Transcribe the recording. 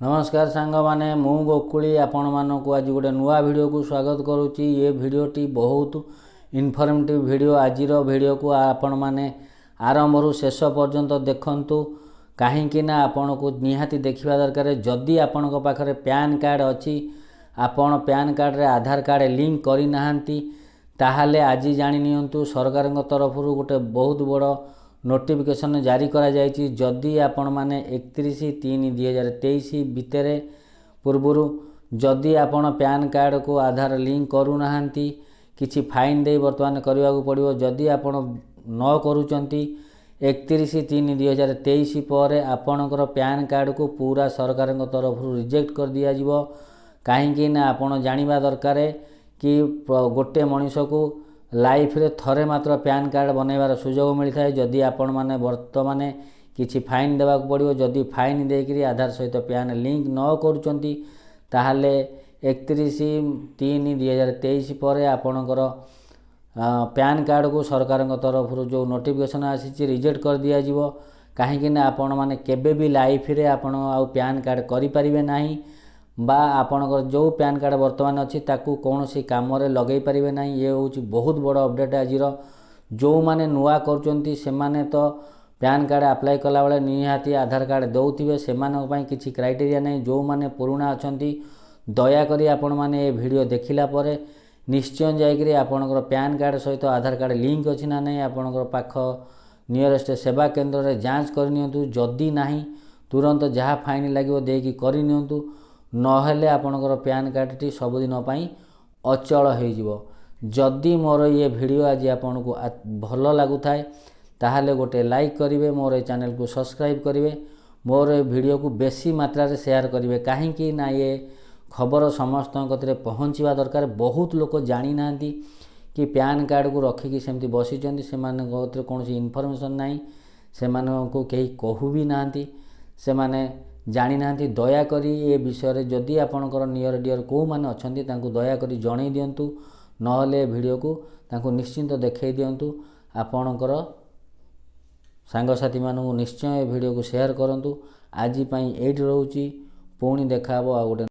नमस्कार सांग माने मु गोकुली आपण मानक आज गोटे नुआ वीडियो को स्वागत करुच्ची। ये वीडियोटी बहुत इनफॉर्मेटिव वीडियो। आज वीडियो को आपण माने आरंभ शेष पर्यंत देखंतु कहीं आपण को निहाती देखा दरकार। जदि आपण पाखरे पैन कार्ड अच्छी आपण पैन कार्ड रे आधार कार्ड लिंक करना ताहले आज जानिनियंतु सरकार तरफ गोटे बहुत बड़ नोटिफिकेशन जारी करा जायछि। जदि आपण माने 31/3/2023 भितर पूर्वर जदि आपण पैन कार्ड को आधार लिंक करू नाहंती किछि फाइन दे वर्तमान करबा को पड़िबो। जदि आपण न करूचंती 31/3/2023 पर आपणकर पैन कार्ड को पूरा सरकार तरफ रिजेक्ट कर दिया जिवो। काहेकि ना आपण जानिबा दरकार कि गोटे मनीष को लाइफ रे थरे मात्र पैन कार्ड बनैबार सुजोग मिलता है। जदि आपण माने वर्तमान किछि फाइन देवा को पड़िबो। जदि फाइन देकरी आधार सहित पैन लिंक न करूचंती ताहले 31/3/2023 पर आपणकर पैन कार्ड को सरकार तरफ जो नोटिफिकेशन आसी रिजेक्ट कर दिया जिवो। काहेकि ना आपण माने केबे भी लाइफ रे आपण आ पैन कार्ड करि परिबे नाही बा आपणकर जो पैन कार्ड वर्तमान अच्छी ताकू कौन सी काम रे लगई पारिबे नाही। ये होची बहुत बड़ अपडेट आज जो माने नुआ करचंती से माने तो पैन कार्ड अप्लाई कला बेले निहाती आधार कार्ड दउथिबे सेमानक पई किछि क्राइटेरिया नहीं। जो माने पुराना अछंती दया करी आपण माने ए वीडियो देखिला परे निश्चय जाइकरी आपणकर पैन कार्ड सहित आधार कार्ड लिंक अछि ना नहीं आपणकर पाख नियरेस्ट सेवा केंद्र रे जांच करनियंतु। जदि नाही तुरंत जहाँ फाइन लागिवो देकी करनियंतु नहेले आपणकर पैन कार्ड टी सबुदिन पई अचल हो। जदि मोर ये वीडियो आज आपन को भल लगुथाए ताहले गोटे लाइक करिवे, मोर ए चैनल को सब्सक्राइब करिवे, मोर ए वीडियो को बेसी मात्रा रे शेयर करिवे। काहेकि ना ये खबर समस्त कतरे पहुँचवा दरकार। बहुत लोग जानी नांती कि पैन कार्ड को रखिकी सेमती बसीचंती सेमान कतरे कोनोसी इन्फॉर्मेशन नाही सेमानको केही कहू भी नांती सेमाने जानी नांती। दया करी ए विषय रे जदि आपणकर नियर डियर को माने अछंती तांको दया करी जणै दियंतु नहले वीडियो को तांको निश्चिंत देखै दियंतु। आपणकर सांगसाथी मानू निश्चय वीडियो को शेयर करंतु। आज पई एठी रहउची पुणी देखाबो आ गोटे